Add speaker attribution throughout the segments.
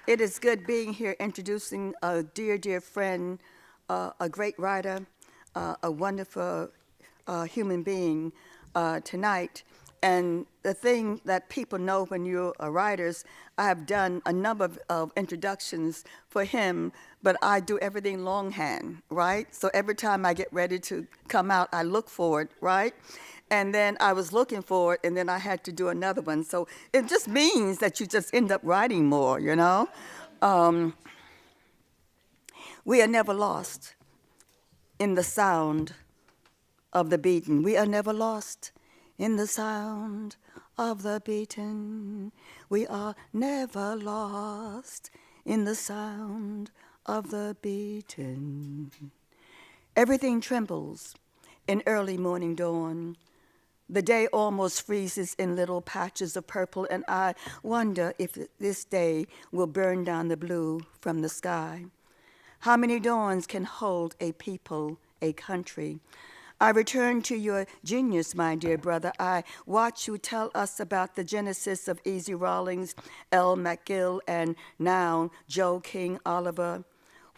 Speaker 1: It is good being here introducing a dear, dear friend, a great writer, a wonderful human being tonight. And the thing that people know when you are writers, I have done a number of introductions for him, but I do everything longhand, right? So every time I get ready to come out, I look for it, right? And then I was looking for it, and then I had to do another one. So it just means that you just end up writing more, you know? Um, we are never lost in the sound of the beaten. We are never lost in the sound of the beaten. We are never lost in the sound of the beaten. Everything trembles in early morning dawn. The day almost freezes in little patches of purple, and I wonder if this day will burn down the blue from the sky. How many dawns can hold a people, a country? I return to your genius, my dear brother. I watch you tell us about the genesis of Easy Rawlins, L. McGill, and now Joe King Oliver.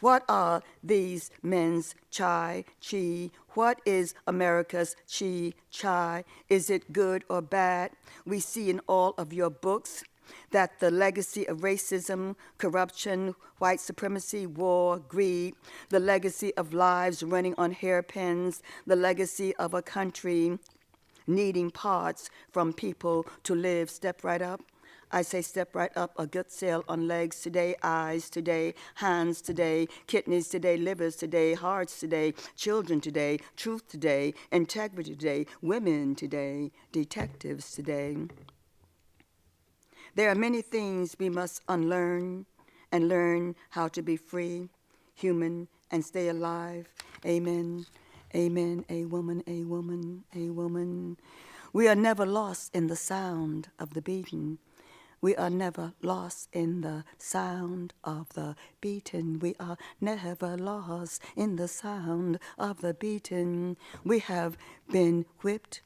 Speaker 1: What are these men's chai, chi? What is America's chi, chai? Is it good or bad? We see in all of your books that the legacy of racism, corruption, white supremacy, war, greed, the legacy of lives running on hairpins, the legacy of a country needing parts from people to live. Step right up. I say step right up, a good sail on legs today, eyes today, hands today, kidneys today, livers today, hearts today, children today, truth today, integrity today, women today, detectives today. There are many things we must unlearn and learn how to be free, human, and stay alive. Amen. Amen. A woman, a woman, a woman. We are never lost in the sound of the beaten. We are never lost in the sound of the beaten. We are never lost in the sound of the beaten. We have been whipped,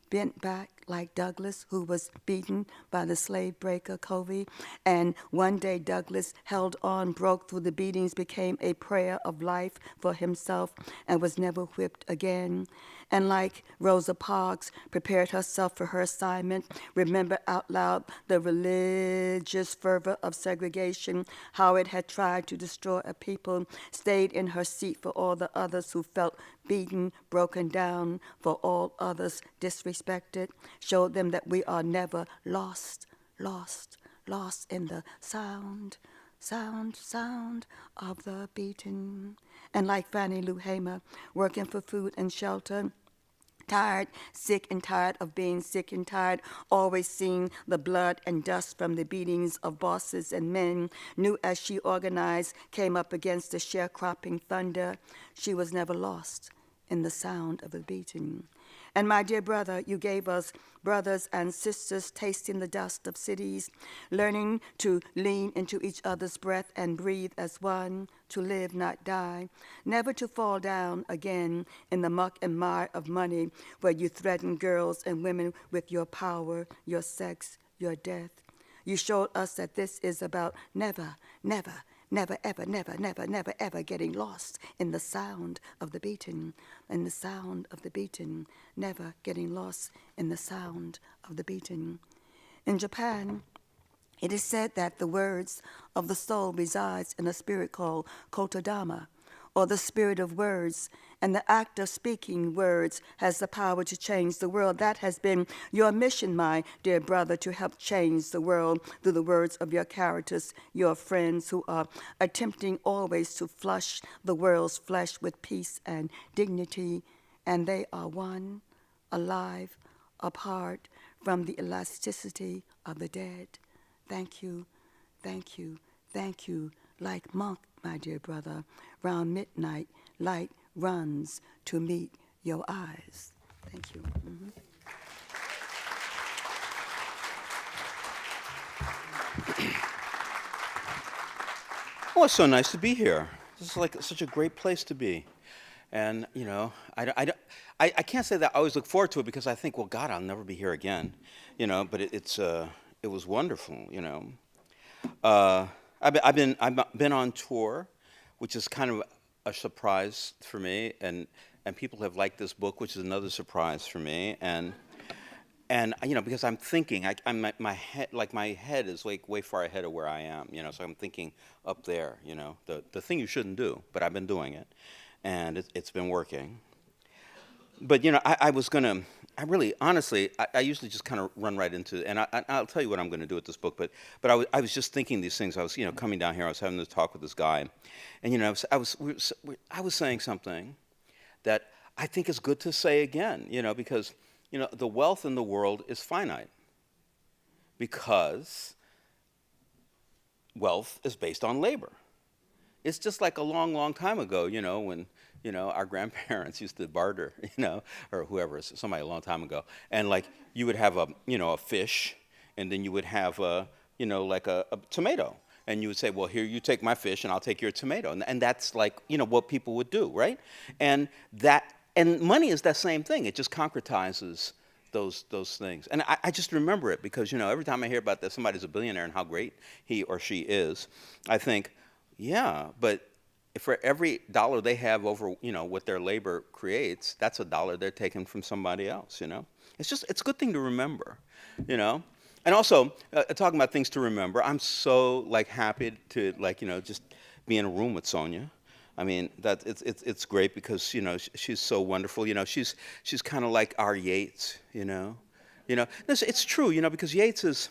Speaker 1: bent back like Douglas, who was beaten by the slave breaker Covey. And one day Douglas held on, broke through the beatings, became a prayer of life for himself, and was never whipped again. And like Rosa Parks prepared herself for her assignment, remember out loud the religious fervor of segregation, how it had tried to destroy a people, stayed in her seat for all the others who felt beaten, broken down, for all others disrespected, showed them that we are never lost, lost, lost in the sound of the beaten. And like Fannie Lou Hamer, working for food and shelter, tired, sick and tired of being sick and tired, always seeing the blood and dust from the beatings of bosses and men, knew as she organized, came up against the sharecropping thunder, she was never lost in the sound of the beating. And my dear brother, you gave us brothers and sisters tasting the dust of cities, learning to lean into each other's breath and breathe as one, to live, not die, never to fall down again in the muck and mire of money where you threaten girls and women with your power, your sex, your death. You showed us that this is about never, never, never, ever, never, never, never, ever getting lost in the sound of the beaten, in the sound of the beaten, never getting lost in the sound of the beaten. In Japan, it is said that the words of the soul resides in a spirit called kotodama, or the spirit of words, and the act of speaking words has the power to change the world. That has been your mission, my dear brother, to help change the world through the words of your characters, your friends who are attempting always to flush the world's flesh with peace and dignity, and they are one, alive, apart from the elasticity of the dead. Thank you, thank you, thank you, like monk, my dear brother, round midnight, light runs to meet your eyes. Thank you. Mm-hmm.
Speaker 2: Well, it's so nice to be here. This is like such a great place to be. And, you know, I can't say that I always look forward to it because I think, well, God, I'll never be here again. You know, but it was wonderful, you know. I've been on tour, which is kind of a surprise for me, and people have liked this book, which is another surprise for me, and because I'm thinking, my head is like way far ahead of where I am, so I'm thinking up there, the thing you shouldn't do, but I've been doing it, and it's been working. But I really, honestly, I usually just kind of run right into, and I'll tell you what I'm going to do with this book. But I was just thinking these things. I was, coming down here. I was having this talk with this guy, and I was saying something that I think is good to say again. Because the wealth in the world is finite. Because wealth is based on labor. It's just like a long, long time ago, when our grandparents used to barter, or whoever, somebody a long time ago, and like you would have a fish, and then you would have like a tomato, and you would say, well, here, you take my fish, and I'll take your tomato, and that's like what people would do, right? And money is that same thing. It just concretizes those things, and I just remember it because every time I hear about that somebody's a billionaire and how great he or she is, I think, yeah, but for every dollar they have over, what their labor creates, that's a dollar they're taking from somebody else, It's a good thing to remember, And also, talking about things to remember, I'm so, happy to, just be in a room with Sonia. I mean, it's great because, she's so wonderful. She's kind of like our Yeats, It's true, because Yeats is,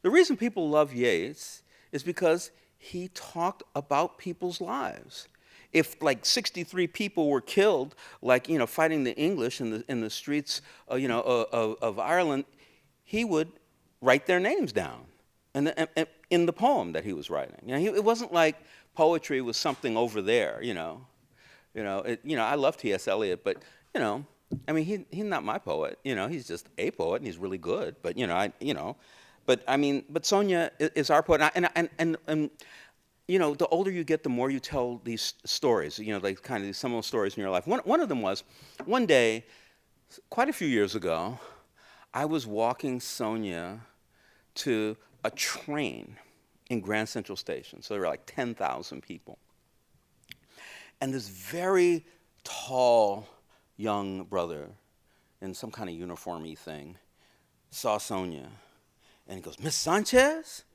Speaker 2: the reason people love Yeats is because he talked about people's lives. If 63 people were killed, fighting the English in the streets, of Ireland, he would write their names down, and in the poem that he was writing. It wasn't like poetry was something over there. I love T.S. Eliot, but I mean, he's not my poet. He's just a poet, and he's really good. But But Sonia is our poet, and the older you get, the more you tell these stories. Like kind of these seminal stories in your life. One of them was, one day, quite a few years ago, I was walking Sonia to a train in Grand Central Station. So there were like 10,000 people, and this very tall young brother in some kind of uniform-y thing saw Sonia. And he goes, Miss Sanchez?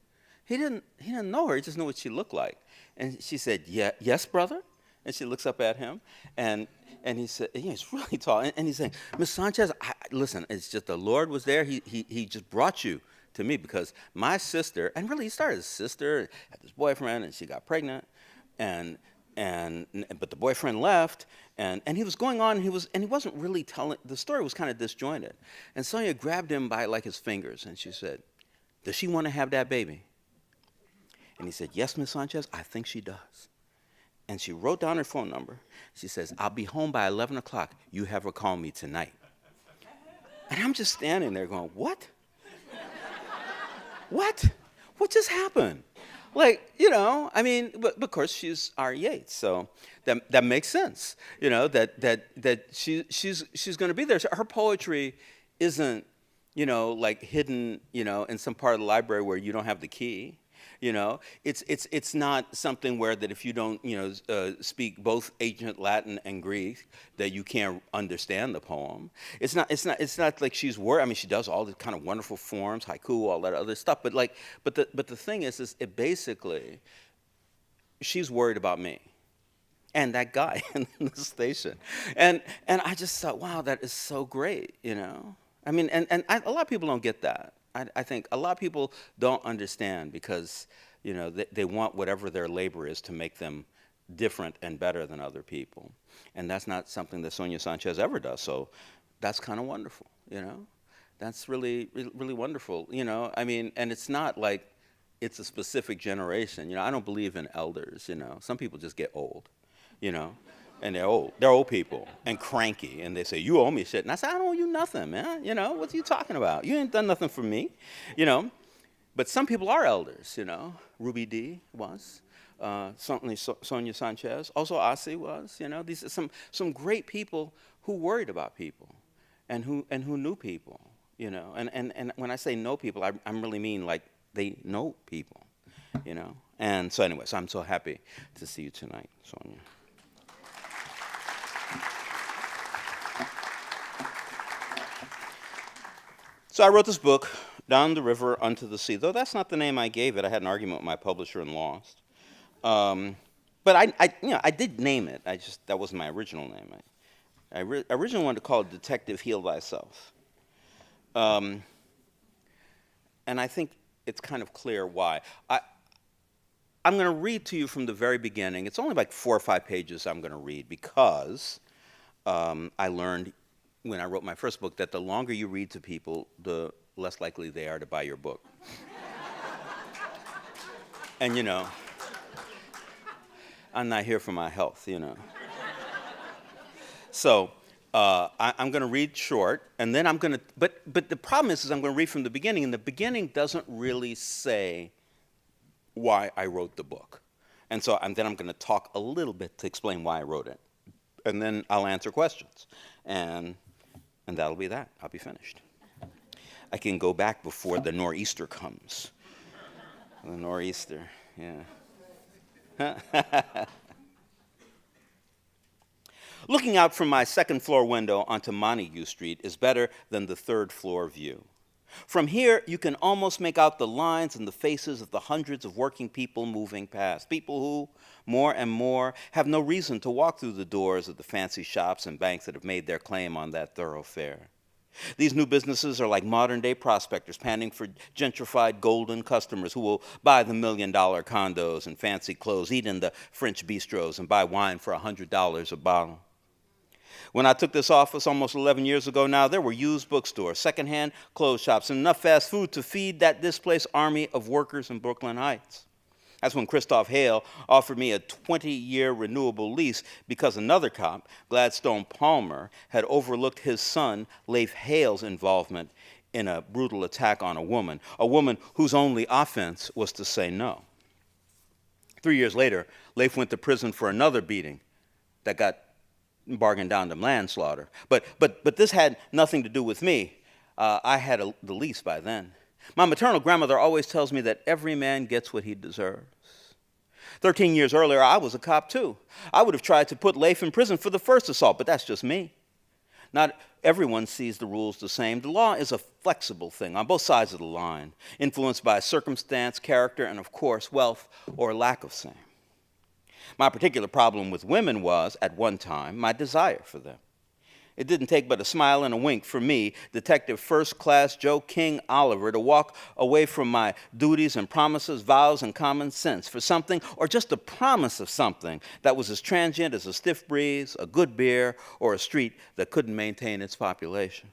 Speaker 2: He didn't know her. He just knew what she looked like. And she said, yeah, yes, brother? And she looks up at him, and he said, he's really tall. And he's saying, Miss Sanchez, listen, it's just the Lord was there. He just brought you to me because my sister, and really he started his sister, had this boyfriend, and she got pregnant, but the boyfriend left, and he was going on, and he wasn't really telling, the story was kind of disjointed. And Sonia grabbed him by his fingers, and she said, does she want to have that baby? And he said, yes, Miss Sanchez, I think she does. And she wrote down her phone number. She says, I'll be home by 11 o'clock. You have her call me tonight. And I'm just standing there going, what? What? What just happened? But of course she's our Yeats, so that makes sense. That she's going to be there. So her poetry isn't, hidden, in some part of the library where you don't have the key. It's not something where that if you don't, speak both ancient Latin and Greek, that you can't understand the poem. It's not like she's worried. I mean, she does all the kind of wonderful forms, haiku, all that other stuff. But the thing is it basically, she's worried about me and that guy in the station, and I just thought, wow, that is so great, I mean, and a lot of people don't get that. I think a lot of people don't understand because, they want whatever their labor is to make them different and better than other people. And that's not something that Sonia Sanchez ever does. So that's kind of wonderful, That's really, really wonderful, I mean, and it's not like it's a specific generation. I don't believe in elders, Some people just get old, And they're old. They're old people and cranky, and they say, you owe me shit. And I say, I don't owe you nothing, man. What are you talking about? You ain't done nothing for me, But some people are elders, Ruby Dee was. Certainly Sonia Sanchez. Also Asi was, These are some great people who worried about people and who knew people, And when I say know people, I really mean like they know people. you know. And so anyway, so I'm so happy to see you tonight, Sonia. So I wrote this book, Down the River Unto the Sea, though that's not the name I gave it. I had an argument with my publisher and lost. But I did name it. That wasn't my original name. I originally wanted to call it Detective Heal Thyself. And I think it's kind of clear why. I'm going to read to you from the very beginning. It's only like 4 or 5 pages I'm going to read because I learned when I wrote my first book that the longer you read to people, the less likely they are to buy your book. And, you know, I'm not here for my health, you know. So I'm going to read short, and then I'm going to, but the problem is I'm going to read from the beginning, and the beginning doesn't really say why I wrote the book. And then I'm going to talk a little bit to explain why I wrote it. And then I'll answer questions. And that'll be that. I'll be finished. I can go back before the nor'easter comes. The nor'easter, yeah. Looking out from my second-floor window onto Montague Street is better than the third-floor view. From here, you can almost make out the lines and the faces of the hundreds of working people moving past, people who, more and more, have no reason to walk through the doors of the fancy shops and banks that have made their claim on that thoroughfare. These new businesses are like modern-day prospectors panning for gentrified golden customers who will buy the million-dollar condos and fancy clothes, eat in the French bistros, and buy wine for $100 a bottle. When I took this office almost 11 years ago now, there were used bookstores, secondhand clothes shops, and enough fast food to feed that displaced army of workers in Brooklyn Heights. That's when Christoph Hale offered me a 20-year renewable lease because another cop, Gladstone Palmer, had overlooked his son, Leif Hale's involvement in a brutal attack on a woman whose only offense was to say no. 3 years later, Leif went to prison for another beating that got bargained down to manslaughter. But this had nothing to do with me. I had the lease by then. My maternal grandmother always tells me that every man gets what he deserves. 13 years earlier, I was a cop too. I would have tried to put Leif in prison for the first assault, but that's just me. Not everyone sees the rules the same. The law is a flexible thing on both sides of the line, influenced by circumstance, character, and of course, wealth or lack of same. My particular problem with women was, at one time, my desire for them. It didn't take but a smile and a wink for me, Detective First Class Joe King Oliver, to walk away from my duties and promises, vows, and common sense for something, or just the promise of something that was as transient as a stiff breeze, a good beer, or a street that couldn't maintain its population.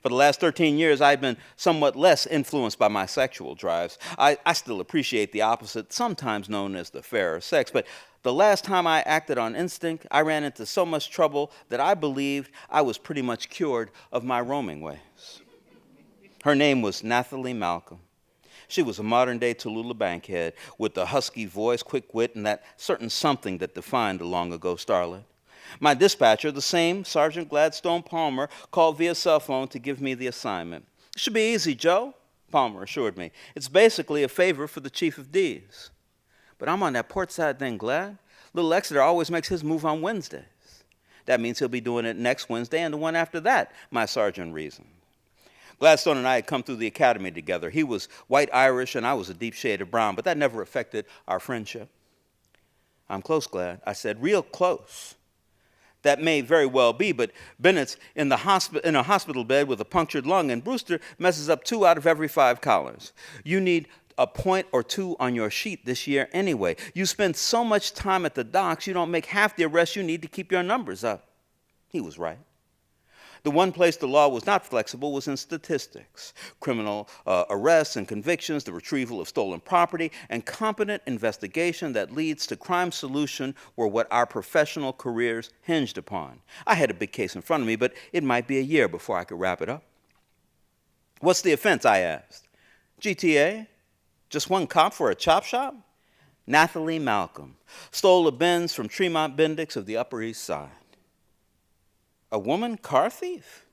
Speaker 2: For the last 13 years, I've been somewhat less influenced by my sexual drives. I still appreciate the opposite, sometimes known as the fairer sex, but the last time I acted on instinct, I ran into so much trouble that I believed I was pretty much cured of my roaming ways. Her name was Nathalie Malcolm. She was a modern-day Tallulah Bankhead with a husky voice, quick wit, and that certain something that defined a long-ago starlet. My dispatcher, the same Sergeant Gladstone Palmer, called via cell phone to give me the assignment. "It should be easy, Joe," Palmer assured me. "It's basically a favor for the Chief of D's." "But I'm on that port side then, Glad. Little Exeter always makes his move on Wednesdays." "That means he'll be doing it next Wednesday and the one after that," my sergeant reasoned. Gladstone and I had come through the academy together. He was white Irish and I was a deep shade of brown, but that never affected our friendship. "I'm close, Glad," I said, "real close." "That may very well be, but Bennett's in a hospital bed with a punctured lung, and Brewster messes up 2 out of every 5 collars. You need a point or 2 on your sheet this year anyway. You spend so much time at the docks, you don't make half the arrests you need to keep your numbers up." He was right. The one place the law was not flexible was in statistics. Criminal arrests and convictions, the retrieval of stolen property, and competent investigation that leads to crime solution were what our professional careers hinged upon. I had a big case in front of me, but it might be a year before I could wrap it up. "What's the offense?" I asked. "GTA? Just one cop for a chop shop?" Nathalie Malcolm stole a Benz from Tremont Bendix of the Upper East Side. "A woman car thief?"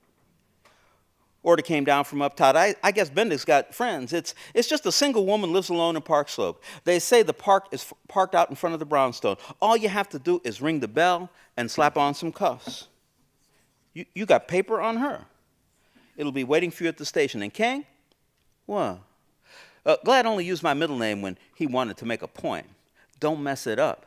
Speaker 2: Order came down from up top. I guess Bendix got friends. It's just a single woman lives alone in Park Slope. They say the park is parked out in front of the brownstone. All you have to do is ring the bell and slap on some cuffs. You got paper on her. It'll be waiting for you at the station. And King? What? Glad only used my middle name when he wanted to make a point. Don't mess it up.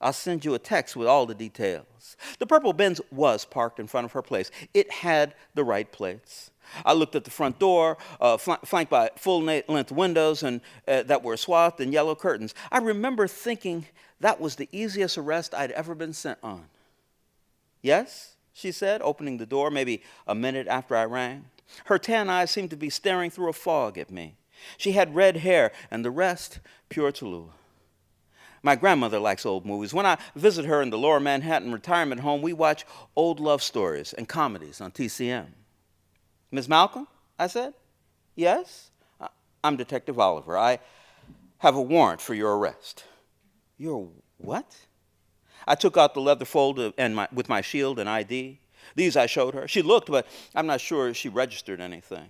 Speaker 2: I'll send you a text with all the details. The purple Benz was parked in front of her place. It had the right plates. I looked at the front door, flanked by full-length windows and that were swathed in yellow curtains. I remember thinking that was the easiest arrest I'd ever been sent on. Yes, she said, opening the door maybe a minute after I rang. Her tan eyes seemed to be staring through a fog at me. She had red hair, and the rest pure Tallulah. My grandmother likes old movies. When I visit her in the Lower Manhattan retirement home, we watch old love stories and comedies on TCM. Ms. Malcolm, I said. Yes? I'm Detective Oliver. I have a warrant for your arrest. Your what? I took out the leather folder with my shield and ID. These I showed her. She looked, but I'm not sure she registered anything.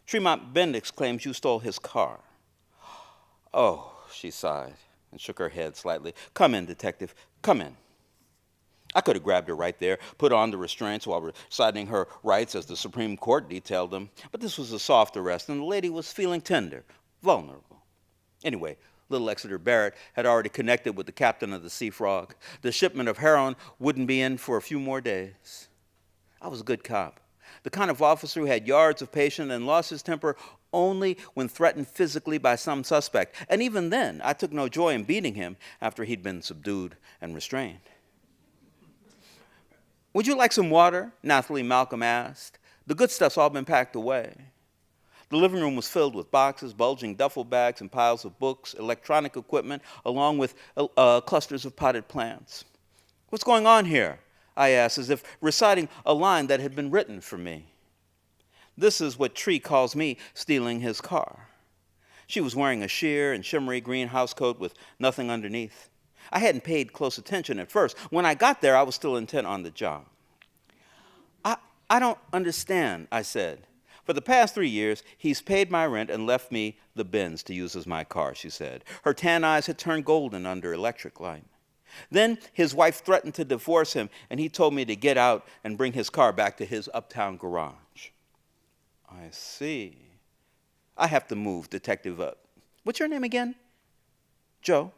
Speaker 2: Tremont Bendix claims you stole his car. Oh, she sighed and shook her head slightly. Come in, detective. Come in. I could have grabbed her right there, put on the restraints while reciting her rights as the Supreme Court detailed them. But this was a soft arrest, and the lady was feeling tender, vulnerable. Anyway, little Exeter Barrett had already connected with the captain of the Sea Frog. The shipment of heroin wouldn't be in for a few more days. I was a good cop, the kind of officer who had yards of patience and lost his temper only when threatened physically by some suspect. And even then, I took no joy in beating him after he'd been subdued and restrained. Would you like some water? Nathalie Malcolm asked. The good stuff's all been packed away. The living room was filled with boxes, bulging duffel bags, and piles of books, electronic equipment, along with clusters of potted plants. What's going on here? I asked, as if reciting a line that had been written for me. This is what Tree calls me stealing his car. She was wearing a sheer and shimmery green housecoat with nothing underneath. I hadn't paid close attention at first. When I got there, I was still intent on the job. I don't understand, I said. For the past 3 years, he's paid my rent and left me the Benz to use as my car, she said. Her tan eyes had turned golden under electric light. Then his wife threatened to divorce him, and he told me to get out and bring his car back to his uptown garage. I see. I have to move, Detective. What's your name again? Joe.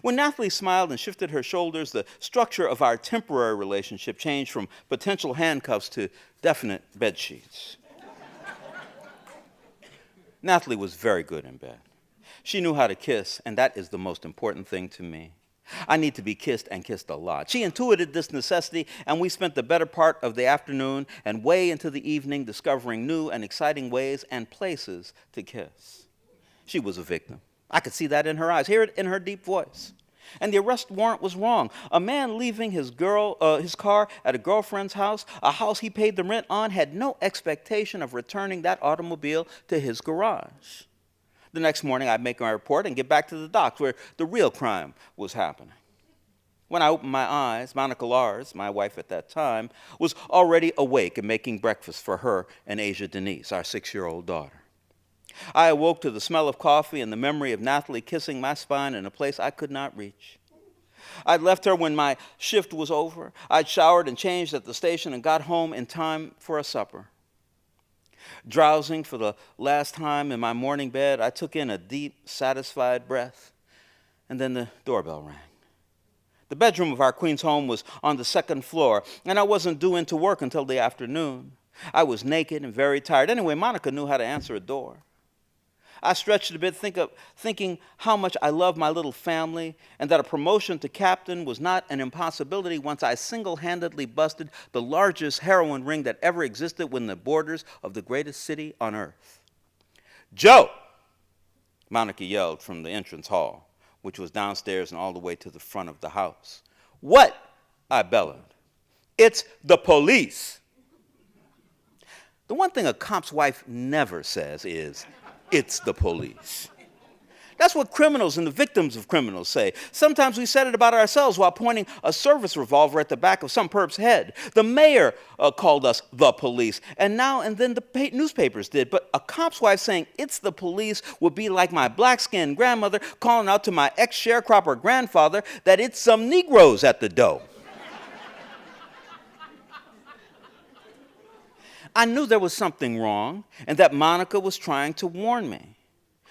Speaker 2: When Nathalie smiled and shifted her shoulders, the structure of our temporary relationship changed from potential handcuffs to definite bed sheets. Nathalie was very good in bed. She knew how to kiss, and that is the most important thing to me. I need to be kissed and kissed a lot. She intuited this necessity, and we spent the better part of the afternoon and way into the evening discovering new and exciting ways and places to kiss. She was a victim. I could see that in her eyes, hear it in her deep voice. And the arrest warrant was wrong. A man leaving his car at a girlfriend's house, a house he paid the rent on, had no expectation of returning that automobile to his garage. The next morning, I'd make my report and get back to the docks where the real crime was happening. When I opened my eyes, Monica Lars, my wife at that time, was already awake and making breakfast for her and Asia Denise, our 6-year-old daughter. I awoke to the smell of coffee and the memory of Nathalie kissing my spine in a place I could not reach. I'd left her when my shift was over. I'd showered and changed at the station and got home in time for a supper. Drowsing for the last time in my morning bed, I took in a deep, satisfied breath, and then the doorbell rang. The bedroom of our Queens home was on the 2nd floor, and I wasn't due into work until the afternoon. I was naked and very tired. Anyway, Monica knew how to answer a door. I stretched a bit, thinking how much I loved my little family and that a promotion to captain was not an impossibility once I single-handedly busted the largest heroin ring that ever existed within the borders of the greatest city on earth. Joe! Monica yelled from the entrance hall, which was downstairs and all the way to the front of the house. What? I bellowed. It's the police. The one thing a cop's wife never says is, it's the police. That's what criminals and the victims of criminals say. Sometimes we said it about ourselves while pointing a service revolver at the back of some perp's head. The mayor called us the police, and now and then the newspapers did. But a cop's wife saying it's the police would be like my black-skinned grandmother calling out to my ex-sharecropper grandfather that it's some Negroes at the door. I knew there was something wrong and that Monica was trying to warn me.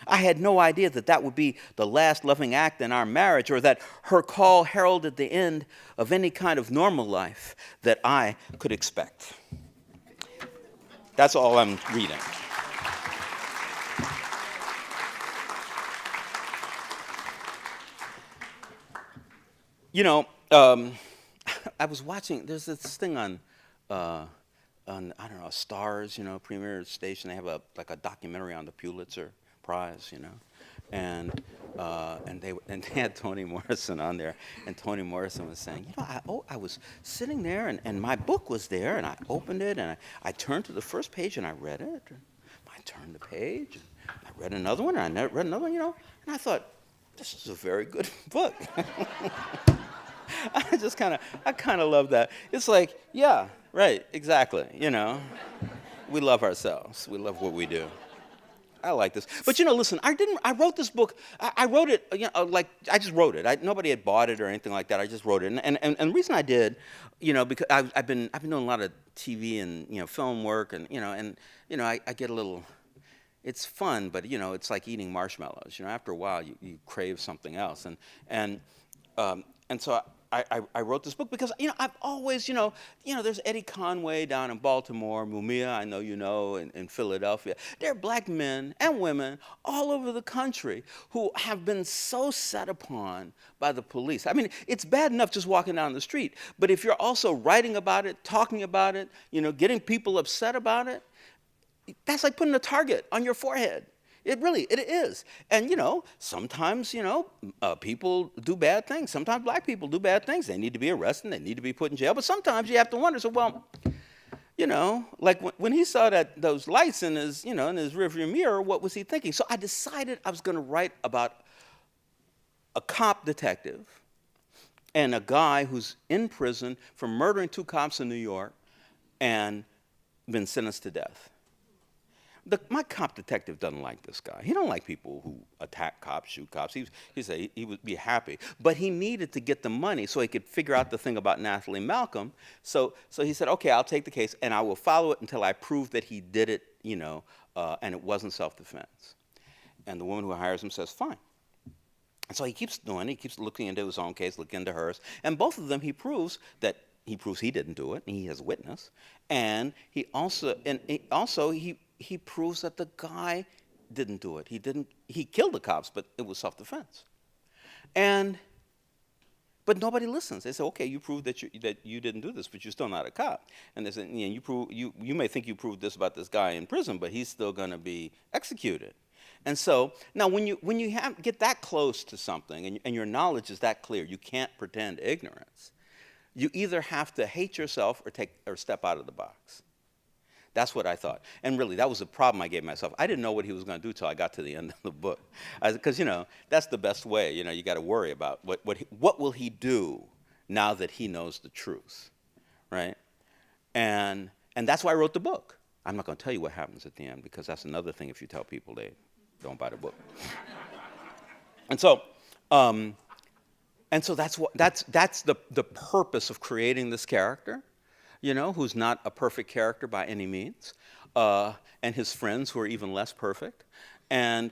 Speaker 2: I had no idea that that would be the last loving act in our marriage, or that her call heralded the end of any kind of normal life that I could expect. That's all I'm reading. You know, I was watching, there's this thing on I don't know, Stars, you know, premier station. They have a documentary on the Pulitzer Prize, you know, and they had Toni Morrison on there, and Toni Morrison was saying, you know, I was sitting there, and my book was there, and I opened it, and I turned to the first page, and I read it, and I turned the page, and I read another one, and I read another one, you know, and I thought, this is a very good book. I kind of love that. It's like, yeah, right, exactly, you know. We love ourselves. We love what we do. I like this. But, you know, listen, I wrote this book. I wrote it, you know, like, I just wrote it. Nobody had bought it or anything like that. I just wrote it. And the reason I did, you know, because I've been doing a lot of TV and, you know, film work, and, you know, I get a little, it's fun, but, you know, it's like eating marshmallows. You know, after a while, you crave something else. And so I wrote this book because, you know, I've always, you know, there's Eddie Conway down in Baltimore, Mumia, I know you know, in Philadelphia. There are black men and women all over the country who have been so set upon by the police. I mean, it's bad enough just walking down the street, but if you're also writing about it, talking about it, you know, getting people upset about it, that's like putting a target on your forehead. It is. And, you know, sometimes, you know, people do bad things. Sometimes black people do bad things. They need to be arrested. They need to be put in jail. But sometimes you have to wonder, so, well, you know, like when he saw those lights in his, you know, in his rearview mirror, what was he thinking? So I decided I was going to write about a cop detective and a guy who's in prison for murdering 2 cops in New York and been sentenced to death. My cop detective doesn't like this guy. He don't like people who attack cops, shoot cops. He said he would be happy. But he needed to get the money so he could figure out the thing about Nathalie Malcolm. So he said, okay, I'll take the case, and I will follow it until I prove that he did it, you know, and it wasn't self-defense. And the woman who hires him says, fine. And so he keeps doing it. He keeps looking into his own case, looking into hers. And both of them he proves he didn't do it, and he has a witness. And he proves that the guy didn't do it. He killed the cops, but it was self-defense. But nobody listens. They say, okay, you proved that you didn't do this, but you're still not a cop. And they say, yeah, you may think you proved this about this guy in prison, but he's still going to be executed. And so now when you get that close to something and your knowledge is that clear, you can't pretend ignorance. You either have to hate yourself or step out of the box. That's what I thought. And really, that was the problem I gave myself. I didn't know what he was going to do till I got to the end of the book. Because, you know, that's the best way. You know, you got to worry about what will he do now that he knows the truth, right? And that's why I wrote the book. I'm not going to tell you what happens at the end, because that's another thing. If you tell people, they don't buy the book. And so that's the purpose of creating this character, you know, who's not a perfect character by any means, and his friends who are even less perfect, and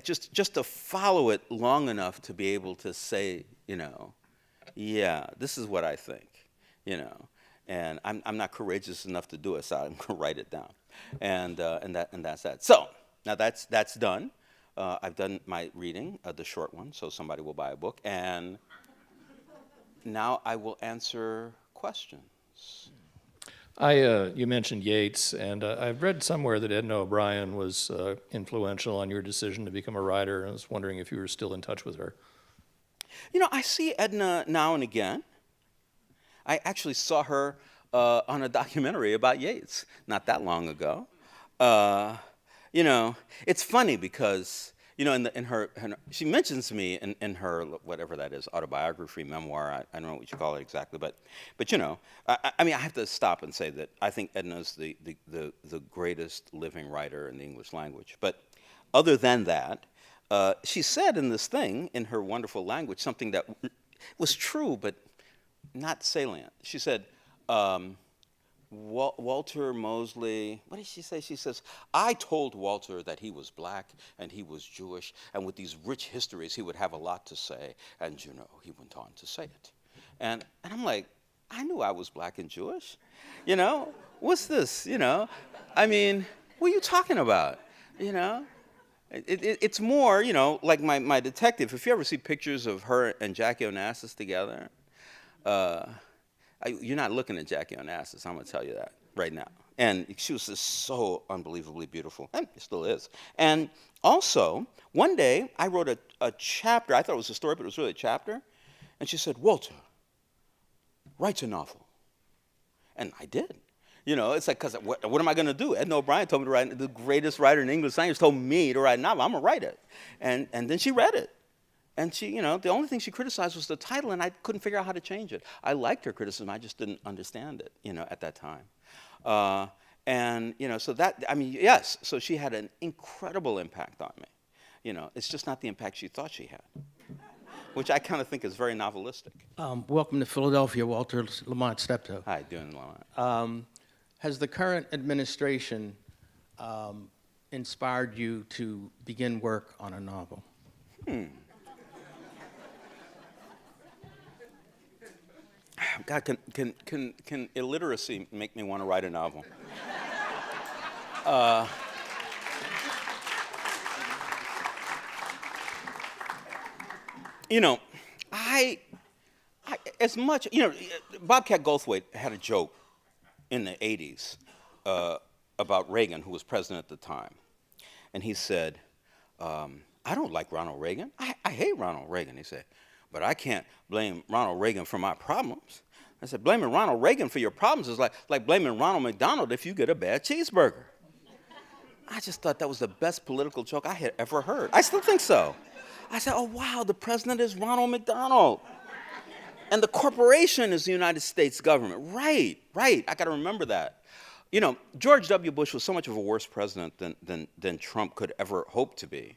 Speaker 2: just to follow it long enough to be able to say, you know, yeah, this is what I think, you know, and I'm not courageous enough to do it, so I'm going to write it down, and that's that. So now that's done. I've done my reading, the short one, so somebody will buy a book, and now I will answer questions.
Speaker 3: You mentioned Yeats, and I've read somewhere that Edna O'Brien was influential on your decision to become a writer, and I was wondering if you were still in touch with her.
Speaker 2: You know, I see Edna now and again. I actually saw her on a documentary about Yeats not that long ago. you know, it's funny because, you know, in her, she mentions me in her, whatever that is, autobiography, memoir, I don't know what you call it exactly, but you know, I mean, I have to stop and say that I think Edna's the greatest living writer in the English language. But other than that, she said in this thing, in her wonderful language, something that was true, but not salient. She said, Walter Mosley, what did she say? She says, I told Walter that he was black and he was Jewish, and with these rich histories, he would have a lot to say. And, you know, he went on to say it. And I'm like, I knew I was black and Jewish. You know, what's this, you know? I mean, what are you talking about, you know? It's more, you know, like my detective. If you ever see pictures of her and Jackie Onassis together, you're not looking at Jackie Onassis, I'm going to tell you that right now. And she was just so unbelievably beautiful, and still is. And also, one day, I wrote a chapter. I thought it was a story, but it was really a chapter. And she said, Walter, write a novel. And I did. You know, it's like, because what am I going to do? Edna O'Brien told me to write, the greatest writer in English language told me to write a novel. I'm going to write it. And then she read it. And she, you know, the only thing she criticized was the title, and I couldn't figure out how to change it. I liked her criticism, I just didn't understand it, you know, at that time. And, you know, so that, I mean, yes, so she had an incredible impact on me. You know, it's just not the impact she thought she had, which I kind of think is very novelistic.
Speaker 4: Welcome to Philadelphia, Walter Lamont Steptoe.
Speaker 2: Hi, doing Lamont.
Speaker 4: Has the current administration inspired you to begin work on a novel?
Speaker 2: God, can illiteracy make me want to write a novel? You know, I as much, you know, Bobcat Goldthwait had a joke in the 80s about Reagan, who was president at the time. And he said, I don't like Ronald Reagan. I hate Ronald Reagan, he said. But I can't blame Ronald Reagan for my problems. I said, blaming Ronald Reagan for your problems is like blaming Ronald McDonald if you get a bad cheeseburger. I just thought that was the best political joke I had ever heard. I still think so. I said, oh, wow, the president is Ronald McDonald. And the corporation is the United States government. Right. I got to remember that. You know, George W. Bush was so much of a worse president than Trump could ever hope to be.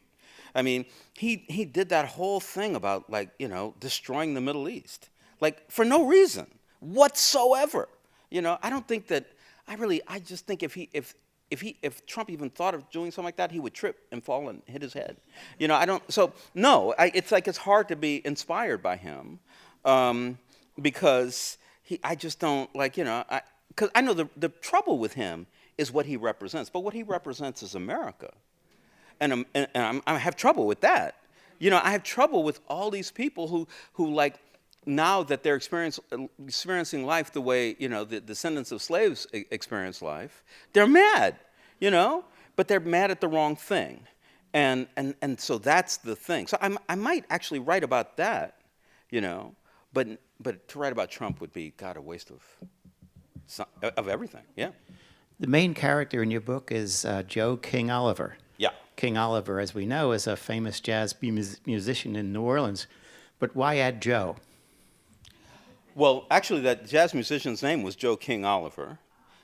Speaker 2: I mean, he did that whole thing about, like, you know, destroying the Middle East, like, for no reason whatsoever. You know, I don't think that, I just think if Trump even thought of doing something like that, he would trip and fall and hit his head. You know, it's like it's hard to be inspired by him because I just don't, like, you know, because I know the trouble with him is what he represents, but what he represents is America. And I have trouble with that. You know, I have trouble with all these people who like, now that they're experiencing life the way, you know, the descendants of slaves experience life, they're mad, you know, but they're mad at the wrong thing. And so that's the thing. So I might actually write about that, you know, but to write about Trump would be, God, a waste of everything, yeah.
Speaker 5: The main character in your book is Joe King Oliver.
Speaker 2: Yeah.
Speaker 5: King Oliver, as we know, is a famous jazz musician in New Orleans. But why add Joe?
Speaker 2: Well, actually, that jazz musician's name was Joe King Oliver.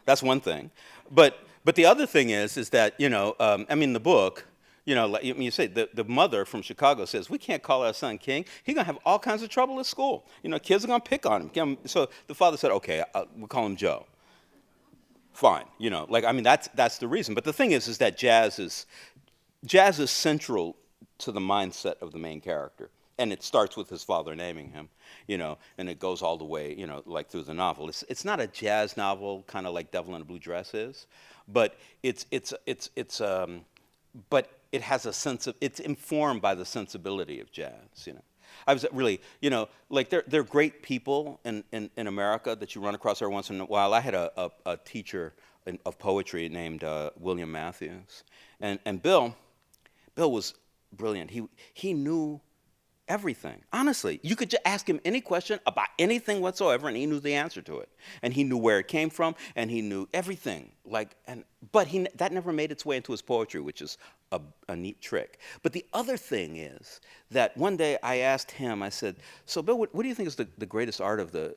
Speaker 2: That's one thing. But the other thing is that, you know, I mean, the book, you know, like you say, the mother from Chicago says, we can't call our son King. He's going to have all kinds of trouble at school. You know, kids are going to pick on him. So the father said, okay, we'll call him Joe. Fine, you know, like, I mean, that's the reason. But the thing is that jazz is central to the mindset of the main character. And it starts with his father naming him, you know, and it goes all the way, you know, like through the novel. It's not a jazz novel, kind of like Devil in a Blue Dress is, but but it has a sense of, it's informed by the sensibility of jazz, you know. I was really, you know, like there are great people in America that you run across every once in a while. I had a teacher of poetry named William Matthews, and Bill was brilliant. He knew everything. Honestly, you could just ask him any question about anything whatsoever, and he knew the answer to it. And he knew where it came from, and he knew everything. But that never made its way into his poetry, which is a neat trick. But the other thing is that one day I asked him, I said, so Bill, what do you think is the greatest art of the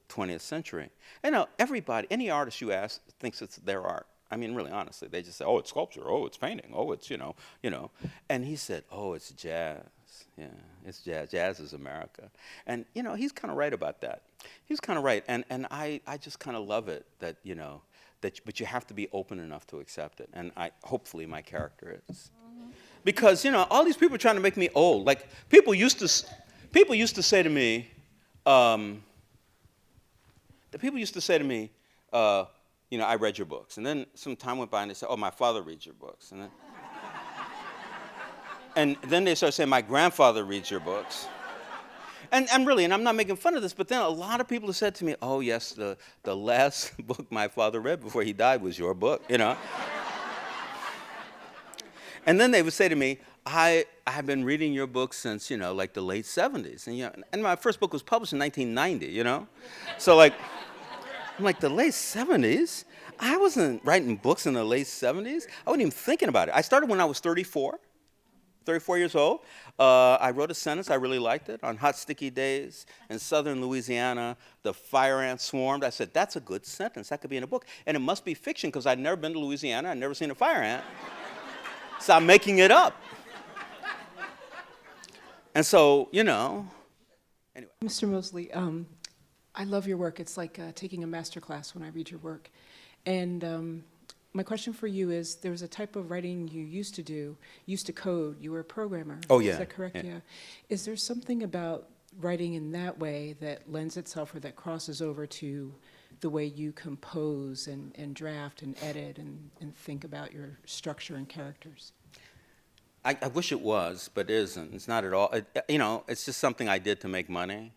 Speaker 2: 20th century? And now everybody, any artist you ask, thinks it's their art. I mean, really, honestly, they just say, oh, it's sculpture, oh, it's painting, oh, it's, you know. And he said, oh, it's jazz. Yeah, it's jazz. Jazz is America. And, he's kind of right about that. He's kind of right. And I just kind of love it that, but you have to be open enough to accept it. And hopefully my character is. Because, all these people are trying to make me old. Like, people used to say to me, I read your books. And then some time went by and they said, oh, my father reads your books. And then they started saying, my grandfather reads your books. And I'm not making fun of this, but then a lot of people have said to me, oh, yes, the last book my father read before he died was your book, And then they would say to me, I have been reading your books since, like the late 70s. And my first book was published in 1990, So I'm like, the late 70s? I wasn't writing books in the late 70s. I wasn't even thinking about it. I started when I was 34 years old. I wrote a sentence, I really liked it. On hot, sticky days in southern Louisiana, the fire ants swarmed. I said, that's a good sentence. That could be in a book. And it must be fiction because I'd never been to Louisiana. I'd never seen a fire ant. So I'm making it up. And so, anyway.
Speaker 6: Mr. Mosley, I love your work. It's like taking a master class when I read your work. And my question for you is, there was a type of writing you used to code. You were a programmer.
Speaker 2: Oh, yeah.
Speaker 6: Is that correct? Yeah. Is there something about writing in that way that lends itself or that crosses over to the way you compose and draft and edit and think about your structure and characters?
Speaker 2: I wish it was, but it isn't. It's not at all. It's just something I did to make money,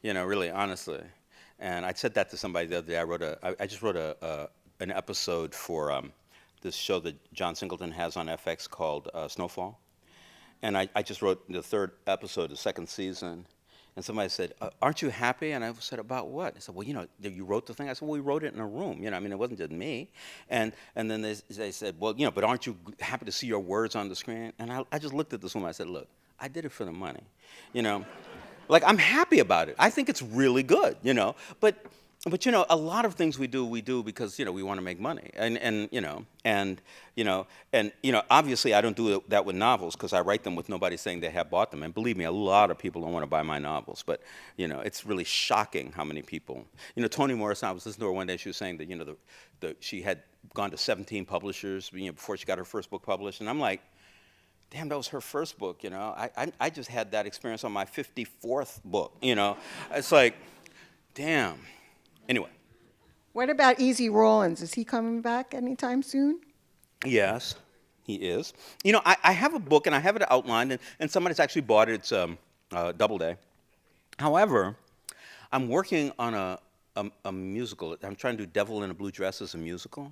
Speaker 2: really, honestly. And I said that to somebody the other day. I just wrote an episode for this show that John Singleton has on FX called Snowfall. And I just wrote the third episode, the second season. And somebody said, aren't you happy? And I said, about what? I said, well, you wrote the thing? I said, well, we wrote it in a room. It wasn't just me. And then they said, well, but aren't you happy to see your words on the screen? And I just looked at this woman. I said, look, I did it for the money. Like, I'm happy about it. I think it's really good, But a lot of things we do because we want to make money, and obviously I don't do that with novels because I write them with nobody saying they have bought them, and believe me, a lot of people don't want to buy my novels, but it's really shocking how many people. Toni Morrison, I was listening to her one day. She was saying that she had gone to 17 publishers before she got her first book published, and I'm like, damn, that was her first book. I just had that experience on my 54th book. It's like, damn. Anyway.
Speaker 1: What about Easy Rawlins? Is he coming back anytime soon?
Speaker 2: Yes, he is. I have a book, and I have it outlined, and somebody's actually bought it. It's Doubleday. However, I'm working on a musical. I'm trying to do Devil in a Blue Dress as a musical.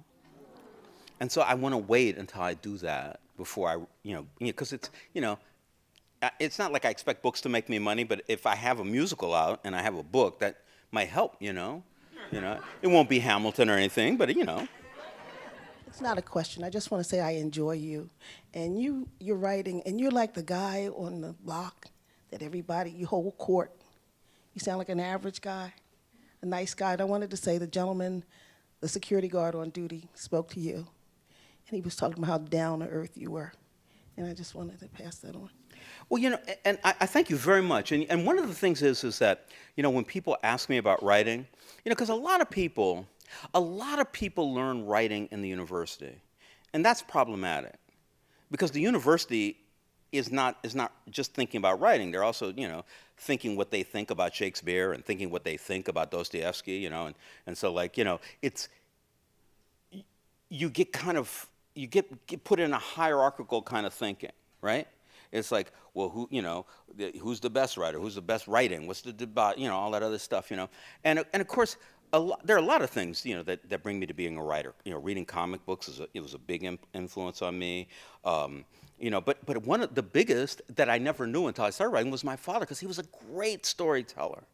Speaker 2: And so I want to wait until I do that before I, because it's not like I expect books to make me money, but if I have a musical out and I have a book, that might help, It won't be Hamilton or anything, but,
Speaker 7: It's not a question. I just want to say I enjoy you. And you're writing, and you're like the guy on the block that you hold court. You sound like an average guy, a nice guy. And I wanted to say the gentleman, the security guard on duty, spoke to you. And he was talking about how down to earth you were. And I just wanted to pass that on.
Speaker 2: Well, and I thank you very much. And one of the things is that, when people ask me about writing, because a lot of people learn writing in the university. And that's problematic. Because the university is not just thinking about writing. They're also, thinking what they think about Shakespeare and thinking what they think about Dostoevsky, and so it's, you get put in a hierarchical kind of thinking, right? It's like, well, who's the best writer? Who's the best writing? What's the debate? All that other stuff, And of course, there are a lot of things, that bring me to being a writer. Reading comic books was a big influence on me. But one of the biggest that I never knew until I started writing was my father, because he was a great storyteller.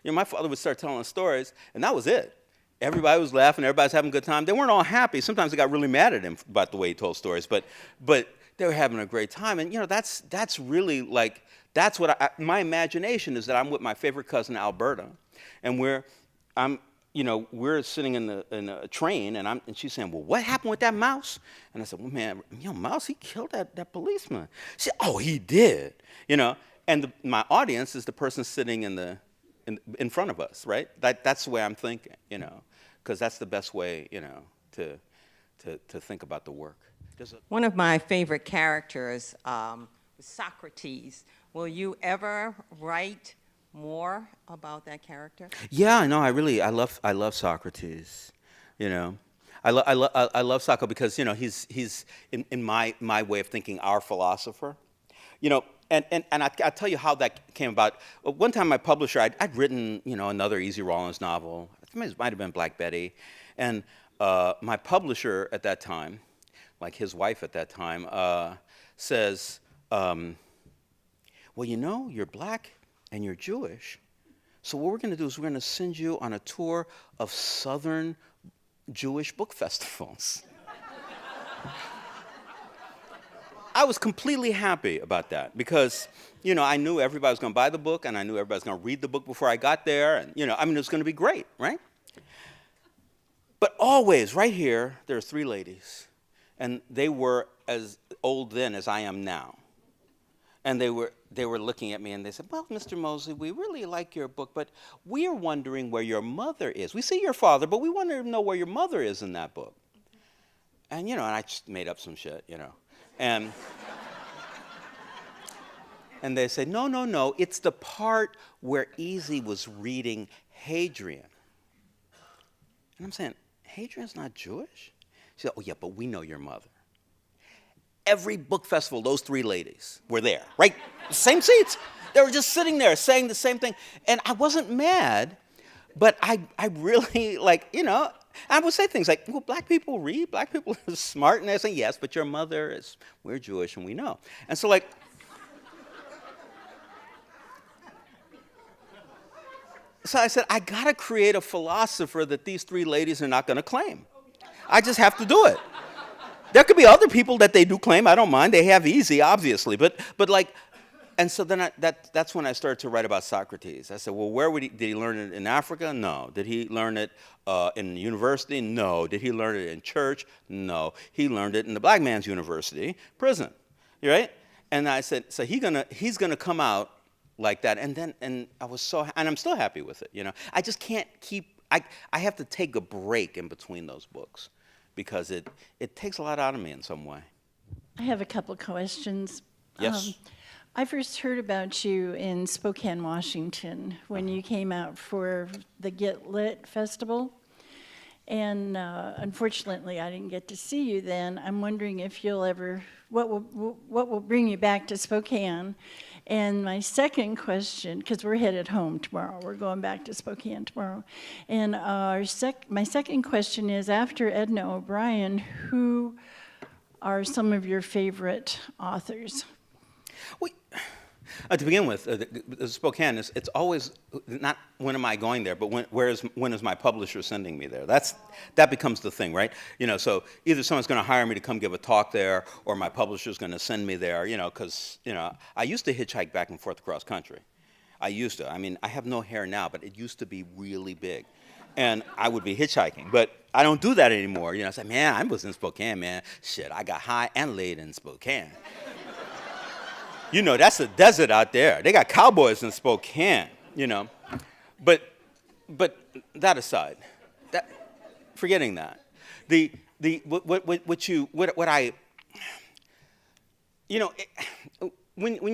Speaker 2: My father would start telling stories, and that was it. Everybody was laughing, everybody was having a good time. They weren't all happy. Sometimes they got really mad at him about the way he told stories, but they were having a great time. And that's really like, that's what my imagination is, that I'm with my favorite cousin Alberta, and we're sitting in a train, and she's saying, well, what happened with that mouse? And I said, well, man, Mouse, he killed that policeman. She said, oh, he did, And my audience is the person sitting in front of us, right? That's the way I'm thinking, because that's the best way, to think about the work.
Speaker 8: One of my favorite characters was Socrates. Will you ever write more about that character?
Speaker 2: Yeah, no, I love Socrates. I love Socrates because he's in my way of thinking, our philosopher. And I'll tell you how that came about. One time, my publisher, I'd written another Easy Rawlins novel. I think it might have been Black Betty, and my publisher at that time, like his wife at that time, says, well, you're black and you're Jewish, so what we're going to do is we're going to send you on a tour of Southern Jewish book festivals. I was completely happy about that because, I knew everybody was going to buy the book, and I knew everybody was going to read the book before I got there, and, it was going to be great, right? But always, right here, there are three ladies, and they were as old then as I am now. And they were looking at me, and they said, well, Mr. Mosley, we really like your book, but we are wondering where your mother is. We see your father, but we want to know where your mother is in that book. And, and I just made up some shit, And they said, no, it's the part where Easy was reading Hadrian. And I'm saying, Hadrian's not Jewish? She said, oh, yeah, but we know your mother. Every book festival, those three ladies were there, right? Same seats. They were just sitting there saying the same thing. And I wasn't mad, but I really, I would say things like, well, black people read, black people are smart. And they say, yes, but your mother is, we're Jewish and we know. And so so I said, I got to create a philosopher that these three ladies are not going to claim. I just have to do it. There could be other people that they do claim. I don't mind. They have Easy, obviously. And so then that's when I started to write about Socrates. I said, well, did he learn it in Africa? No. Did he learn it in university? No. Did he learn it in church? No. He learned it in the black man's university, prison, right? And I said, so he's gonna come out like that. And I was and I'm still happy with it. I just can't keep. I have to take a break in between those books, because it takes a lot out of me in some way.
Speaker 9: I have a couple questions.
Speaker 2: Yes.
Speaker 9: I first heard about you in Spokane, Washington, when you came out for the Get Lit Festival. And unfortunately, I didn't get to see you then. I'm wondering if you'll ever, what will bring you back to Spokane? And my second question, because we're headed home tomorrow, we're going back to Spokane tomorrow. And my second question is, after Edna O'Brien, who are some of your favorite authors?
Speaker 2: To begin with, Spokane, it's always not when am I going there, but when is my publisher sending me there? That becomes the thing, right? So either someone's going to hire me to come give a talk there, or my publisher's going to send me there. Because I used to hitchhike back and forth across country. I used to. I mean, I have no hair now, but it used to be really big, and I would be hitchhiking. But I don't do that anymore. I say, man, I was in Spokane, man. Shit, I got high and laid in Spokane. That's a desert out there. They got cowboys in Spokane, But that aside, forgetting that, when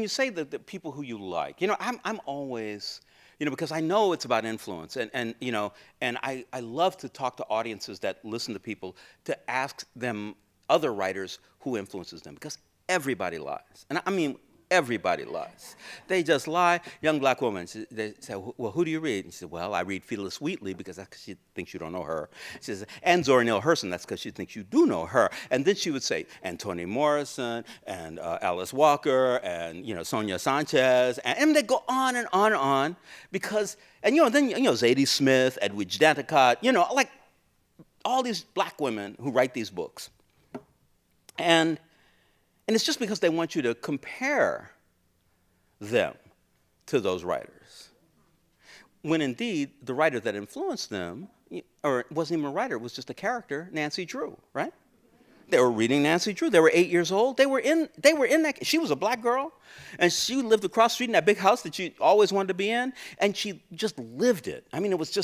Speaker 2: you say the people who you like, I'm always, because I know it's about influence, and I love to talk to audiences that listen to people, to ask them other writers who influences them, because everybody lies, and I mean. Everybody lies. They just lie. Young black woman, they say, well, who do you read? And she said, well, I read Phyllis Wheatley because that's 'cause she thinks you don't know her. She says, and Zora Neale Hurston, that's because she thinks you do know her. And then she would say, and Toni Morrison, and Alice Walker, and Sonia Sanchez, and they go on and on and on because, and then Zadie Smith, Edwidge Danticott, like all these black women who write these books. And it's just because they want you to compare them to those writers. When indeed, the writer that influenced them, or it wasn't even a writer, it was just a character, Nancy Drew, right? They were reading Nancy Drew. They were 8 years old. They were in that. She was a black girl, and she lived across the street in that big house that she always wanted to be in, and she just lived it. I mean, it was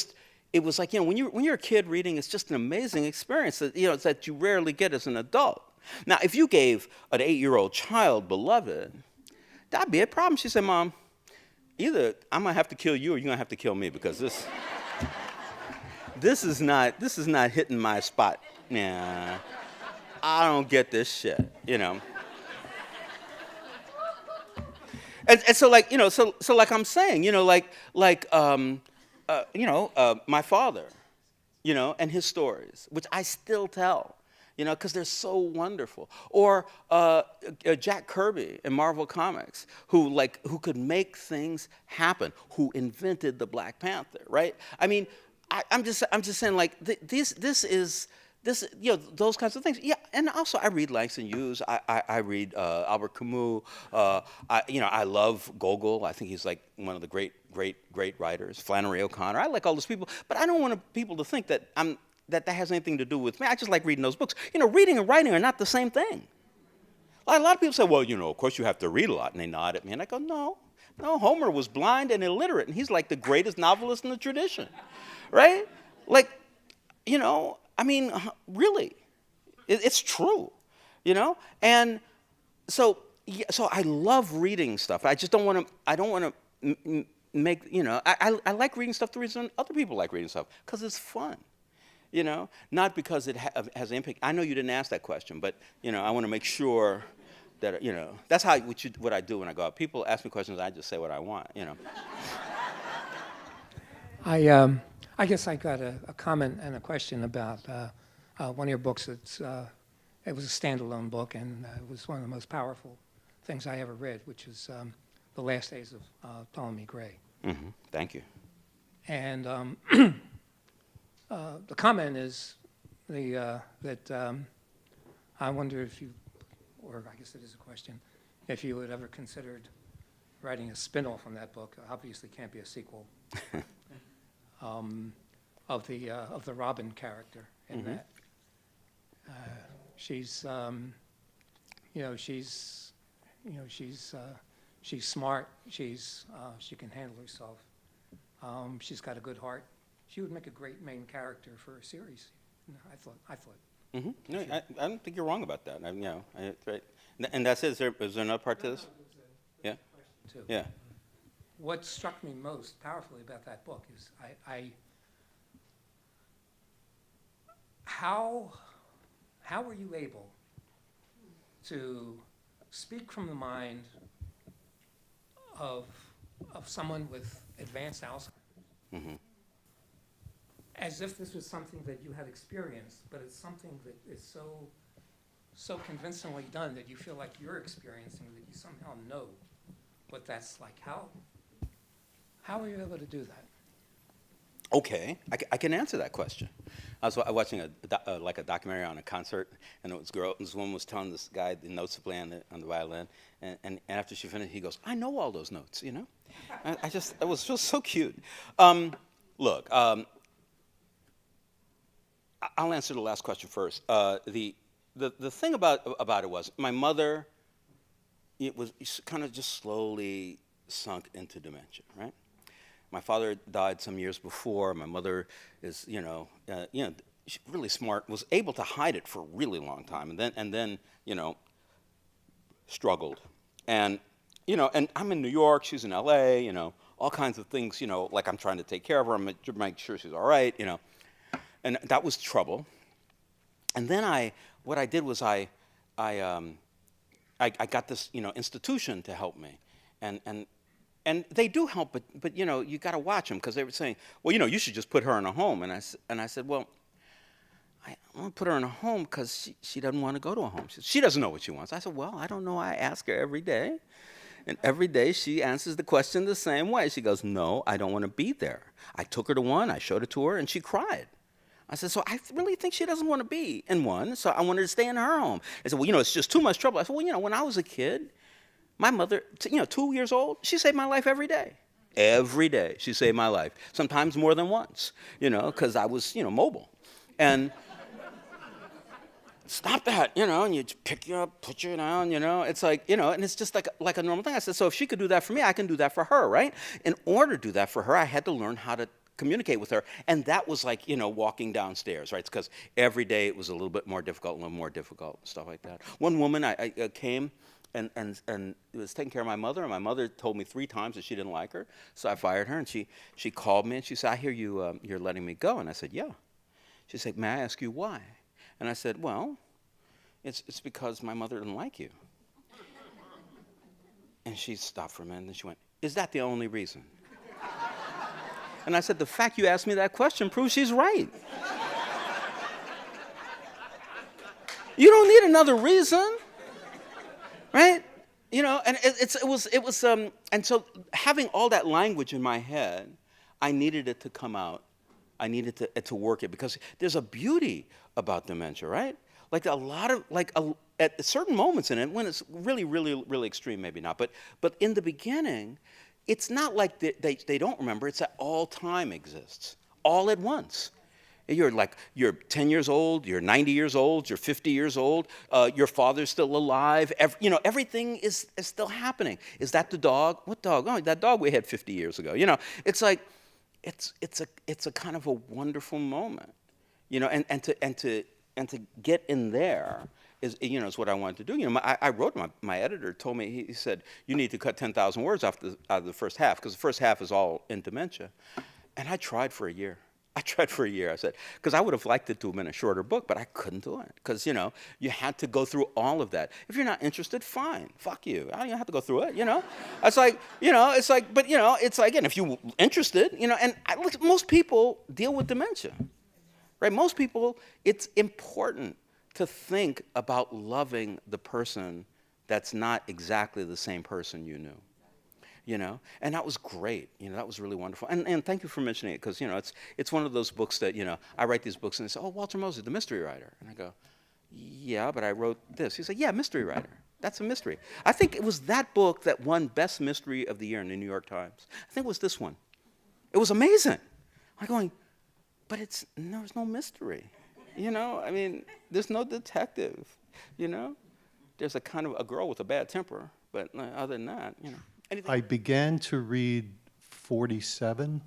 Speaker 2: like, when you're a kid reading, it's just an amazing experience that, that you rarely get as an adult. Now, if you gave an 8-year-old child Beloved, that'd be a problem. She said, Mom, either I'm gonna have to kill you or you're gonna have to kill me because this is not hitting my spot. Nah, I don't get this shit, And so like, so like I'm saying, my father, and his stories, which I still tell. Because they're so wonderful. Or Jack Kirby in Marvel Comics, who could make things happen, who invented the Black Panther, right? I mean, I'm just saying, like, this is those kinds of things. Yeah, and also I read Langston Hughes. I read Albert Camus. I love Gogol. I think he's like one of the great writers. Flannery O'Connor. I like all those people, but I don't want people to think that that has anything to do with me. I just like reading those books. Reading and writing are not the same thing. A lot of people say, well, of course you have to read a lot, and they nod at me, and I go, no, Homer was blind and illiterate, and he's like the greatest novelist in the tradition, right? Like, I mean, really, it's true, And so I love reading stuff. I just don't want to make, I like reading stuff the reason other people like reading stuff, because it's fun. Not because it has an impact. I know you didn't ask that question, but, I want to make sure that, that's what I do when I go out. People ask me questions, I just say what I want,
Speaker 10: I guess I got a comment and a question about one of your books. It was a standalone book, and it was one of the most powerful things I ever read, which is The Last Days of Ptolemy Gray.
Speaker 2: Mm-hmm. Thank you.
Speaker 10: And the comment is that I wonder if you, or I guess it is a question, if you had ever considered writing a spin-off from that book. Obviously can't be a sequel. Of the Robin character in that. She's smart. She can handle herself. She's got a good heart. She would make a great main character for a series. I thought.
Speaker 2: Mm-hmm. No, I don't think you're wrong about that. Right. And that's it. Is there another part to this? Yeah.
Speaker 10: Too.
Speaker 2: Yeah.
Speaker 10: What struck me most powerfully about that book is how were you able to speak from the mind of someone with advanced Alzheimer's,
Speaker 2: Mm-hmm.
Speaker 10: as if this was something that you had experienced, but it's something that is so convincingly done that you feel like you're experiencing, that you somehow know what that's like. How were you able to do that?
Speaker 2: Okay, I can answer that question. I was watching a documentary on a concert, and this woman was telling this guy the notes to play on the violin, and after she finished, he goes, "I know all those notes," It was just so cute. Look, I'll answer the last question first. The thing about it was my mother. It was kind of just slowly sunk into dementia, right? My father died some years before. My mother is, she's really smart. Was able to hide it for a really long time, and then, struggled. And I'm in New York. She's in L.A. All kinds of things. Like I'm trying to take care of her. I'm to make sure she's all right. And that was trouble. And then what I did was I I got this, institution to help me, and they do help, but you got to watch them because they were saying, well, you should just put her in a home, and I said, well, I want to put her in a home because she doesn't want to go to a home. She doesn't know what she wants. I said, well, I don't know. I ask her every day, and every day she answers the question the same way. She goes, no, I don't want to be there. I took her to one, I showed it to her, and she cried. I said, so I really think she doesn't want to be in one, so I want her to stay in her home. I said, well, it's just too much trouble. I said, well, when I was a kid, my mother, 2 years old, she saved my life every day. Every day she saved my life, sometimes more than once, because I was, mobile. And stop that, and you pick you up, put you down, it's like, and it's just like a normal thing. I said, so if she could do that for me, I can do that for her, right? In order to do that for her, I had to learn how to communicate with her, and that was like, walking downstairs, right? It's because every day it was a little bit more difficult, stuff like that. One woman, I came and was taking care of my mother, and my mother told me 3 times that she didn't like her, so I fired her, and she called me, and she said, I hear you're letting me go, and I said, yeah. She said, may I ask you why? And I said, well, it's because my mother didn't like you. And she stopped for a minute, and she went, is that the only reason? And I said, the fact you asked me that question proves she's right. You don't need another reason, right? And and so having all that language in my head, I needed it to come out. I needed to work it because there's a beauty about dementia, right? Like a lot of, at certain moments in it, when it's really, really, really extreme, maybe not, but in the beginning, it's not like they don't remember, it's that all time exists, all at once. You're 10 years old, you're 90 years old, you're 50 years old, your father's still alive, everything is still happening. Is that the dog? What dog? Oh, that dog we had 50 years ago. It's like, it's a kind of a wonderful moment, and to get in there is what I wanted to do. I wrote, my editor told me, he said, you need to cut 10,000 words out of the first half, because the first half is all in dementia. And I tried for a year. I said, because I would have liked it to have been a shorter book, but I couldn't do it, because, you had to go through all of that. If you're not interested, fine, fuck you. I don't have to go through it, It's like, but, it's like, and if you're interested, look, most people deal with dementia, right? Most people, it's important to think about loving the person that's not exactly the same person you knew. And that was great. That was really wonderful. And thank you for mentioning it, because, it's one of those books that, I write these books and they say, oh, Walter Mosley, the mystery writer. And I go, yeah, but I wrote this. He said, yeah, mystery writer. That's a mystery. I think it was that book that won Best Mystery of the Year in the New York Times. I think it was this one. It was amazing. I'm going, but there's no mystery. There's no detective, There's a kind of a girl with a bad temper, but other than that, Anything?
Speaker 11: I began to read 47,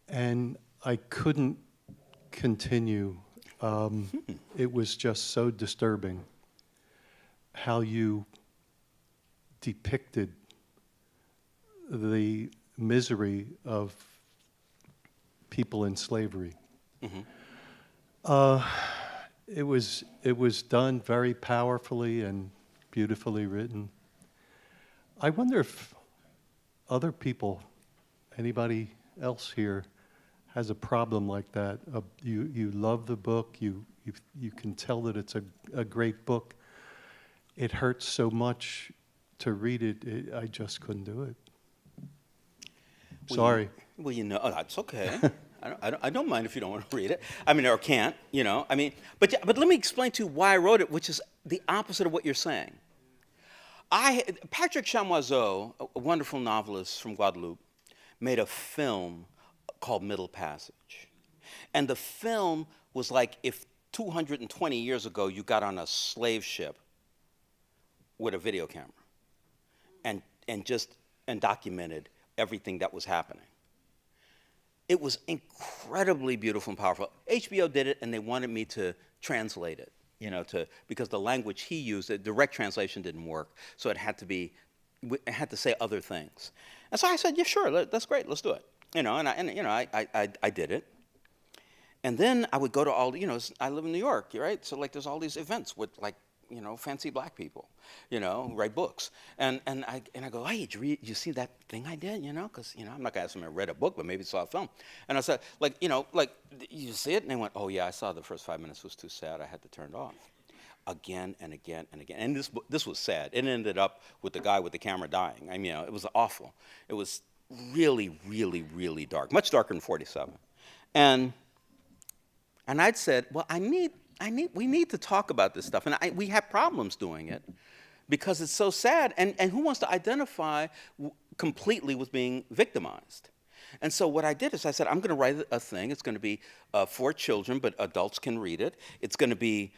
Speaker 11: and I couldn't continue. It was just so disturbing how you depicted the misery of people in slavery. It was done very powerfully and beautifully written. I wonder if other people, anybody else here, has a problem like that. You love the book. You can tell that it's a great book. It hurts so much to read it. I just couldn't do it. Sorry.
Speaker 2: That's okay. I don't mind if you don't want to read it. Or can't, But let me explain to you why I wrote it, which is the opposite of what you're saying. Patrick Chamoiseau, a wonderful novelist from Guadeloupe, made a film called Middle Passage. And the film was like if 220 years ago you got on a slave ship with a video camera and documented everything that was happening. It was incredibly beautiful and powerful. HBO did it, and they wanted me to translate it, because the language he used, the direct translation didn't work, so it had to say other things. And so I said, yeah, sure, that's great, let's do it. And I did it. And then I would go to all, I live in New York, right? So like there's all these events with like, fancy black people, who write books. And I go, hey, did you see that thing I did, Because, I'm not going to ask them if I read a book, but maybe saw a film. And I said, you see it? And they went, oh, yeah, I saw the first 5 minutes was too sad. I had to turn it off. Again and again and again. And this was sad. It ended up with the guy with the camera dying. I mean, it was awful. It was really, really, really dark, much darker than 47. And I'd said, well, we need to talk about this stuff. And we have problems doing it because it's so sad. And who wants to identify completely with being victimized? And so what I did is I said, I'm going to write a thing. It's going to be for children, but adults can read it. It's going to be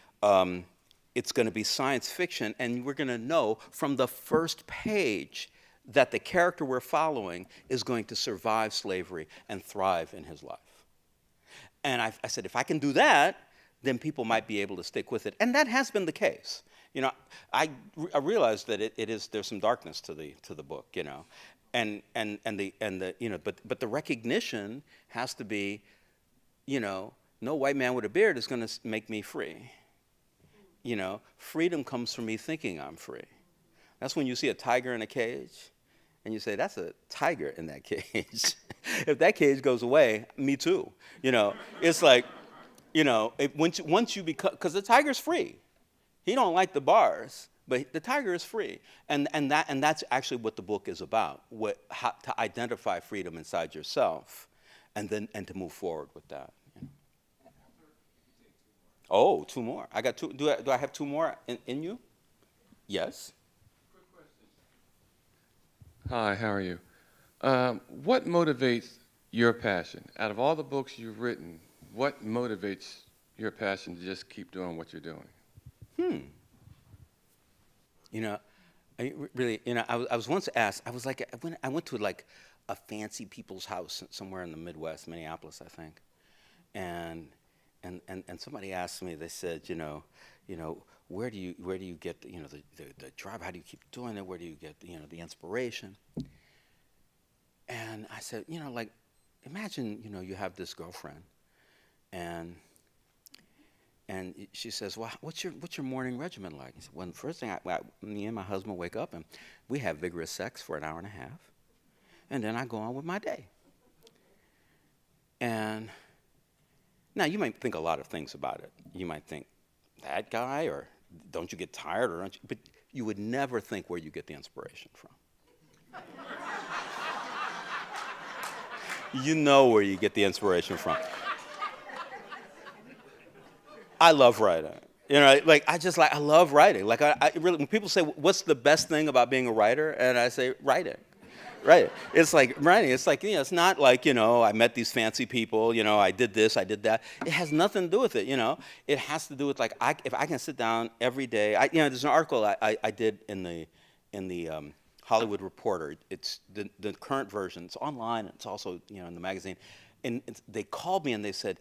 Speaker 2: science fiction, and we're going to know from the first page that the character we're following is going to survive slavery and thrive in his life. And I said, if I can do that, then people might be able to stick with it. And that has been the case. I realized that there's some darkness to the book, and but the recognition has to be, no white man with a beard is going to make me free. Freedom comes from me thinking I'm free. That's when you see a tiger in a cage, and you say, that's a tiger in that cage. If that cage goes away, me too. It's like, once you become, because the tiger's free. He don't like the bars, but the tiger is free. And that's actually what the book is about, how to identify freedom inside yourself and to move forward with that. Oh, two more. I got two. Do I have two more in you? Yes.
Speaker 12: Hi, how are you? What motivates your passion? Out of all the books you've written, what motivates your passion to just keep doing what you're doing?
Speaker 2: I was once asked, I went to like a fancy people's house somewhere in the Midwest, Minneapolis, I think. And somebody asked me, they said, where do you get the drive? How do you keep doing it? Where do you get the inspiration? And I said, imagine you have this girlfriend, and she says, well, what's your morning regimen like? I said, well, the first thing me and my husband wake up and we have vigorous sex for an hour and a half, and then I go on with my day. And now, you might think a lot of things about it. You might think, that guy, or don't you get tired, or don't you? But you would never think where you get the inspiration from. You know where you get the inspiration from. I love writing. I love writing. I really, when people say, what's the best thing about being a writer? And I say, writing. Right. It's like writing. It's like, it's not like, I met these fancy people, I did this, I did that. It has nothing to do with it, It has to do with if I can sit down every day. There's an article I did in the Hollywood Reporter. It's the current version. It's online. It's also, in the magazine. And they called me and they said,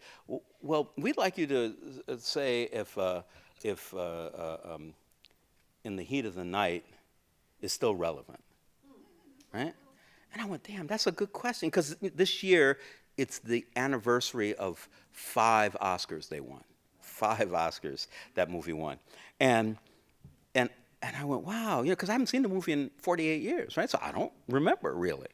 Speaker 2: well, we'd like you to say if In the Heat of the Night is still relevant, right? And I went, damn, that's a good question, because this year it's the anniversary of 5 Oscars they won. 5 Oscars that movie won. And I went, wow, because I haven't seen the movie in 48 years, right? So I don't remember really.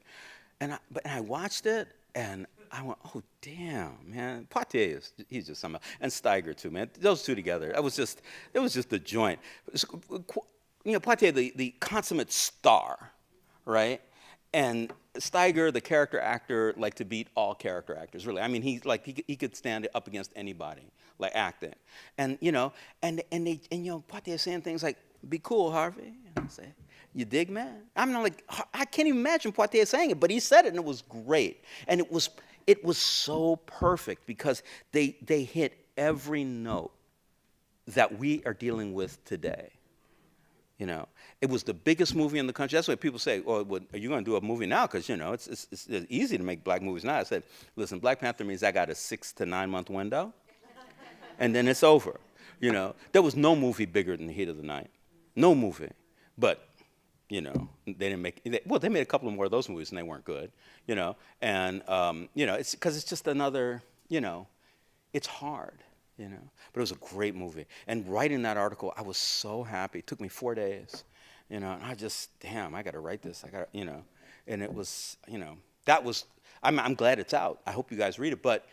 Speaker 2: But I watched it, and I went, oh, damn, man. Poitier he's just something. And Steiger, too, man. Those two together, it was just the joint. Poitier, the consummate star, right? And Steiger, the character actor, to beat all character actors, really. I mean, he could stand up against anybody, acting. And Poitier saying things like, "Be cool, Harvey." And I say, "You dig, man?" I'm not I can't even imagine Poitier saying it, but he said it, and it was great. And it was so perfect because they hit every note that we are dealing with today. It was the biggest movie in the country. That's why people say, "Oh, well, are you going to do a movie now?" Because it's easy to make black movies now. I said, "Listen, Black Panther means I got a 6 to 9 month window, and then it's over." There was no movie bigger than The Heat of the Night, no movie. But they didn't make. They made a couple more of those movies, and they weren't good. And it's because it's just another. it's hard, you know. But it was a great movie. And writing that article, I was so happy. It took me 4 days, you know. And I just, damn, I got to write this. I got, you know. And it was, you know, that was. I'm glad it's out. I hope you guys read it. But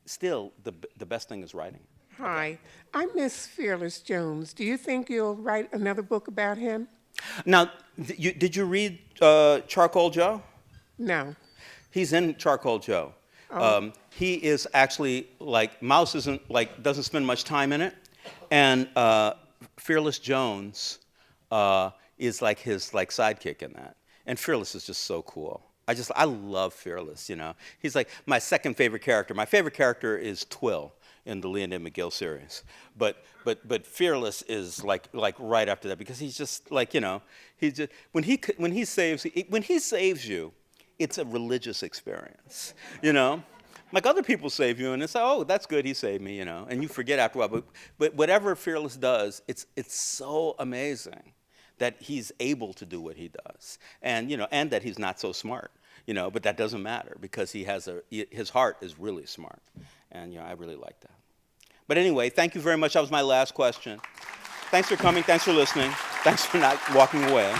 Speaker 2: still, the best thing is writing.
Speaker 13: Hi, I'm Miss Fearless Jones. Do you think you'll write another book about him?
Speaker 2: Now, did you read Charcoal Joe?
Speaker 13: No.
Speaker 2: He's in Charcoal Joe.
Speaker 13: Oh.
Speaker 2: He is actually like Mouse doesn't spend much time in it, and Fearless Jones is like his sidekick in that. And Fearless is just so cool. I love Fearless. You know, he's like my second favorite character. My favorite character is Twill in the Leonid McGill series, but Fearless is like right after that, because he's just like, you know, he just when he saves you, it's a religious experience, you know. Like other people save you, and it's like, oh, that's good, he saved me, you know, and you forget after a while. But whatever Fearless does, it's so amazing that he's able to do what he does, and you know, and that he's not so smart, you know. But that doesn't matter, because his heart is really smart, and you know, I really like that. But anyway, thank you very much. That was my last question. Thanks for coming. Thanks for listening. Thanks for not walking away.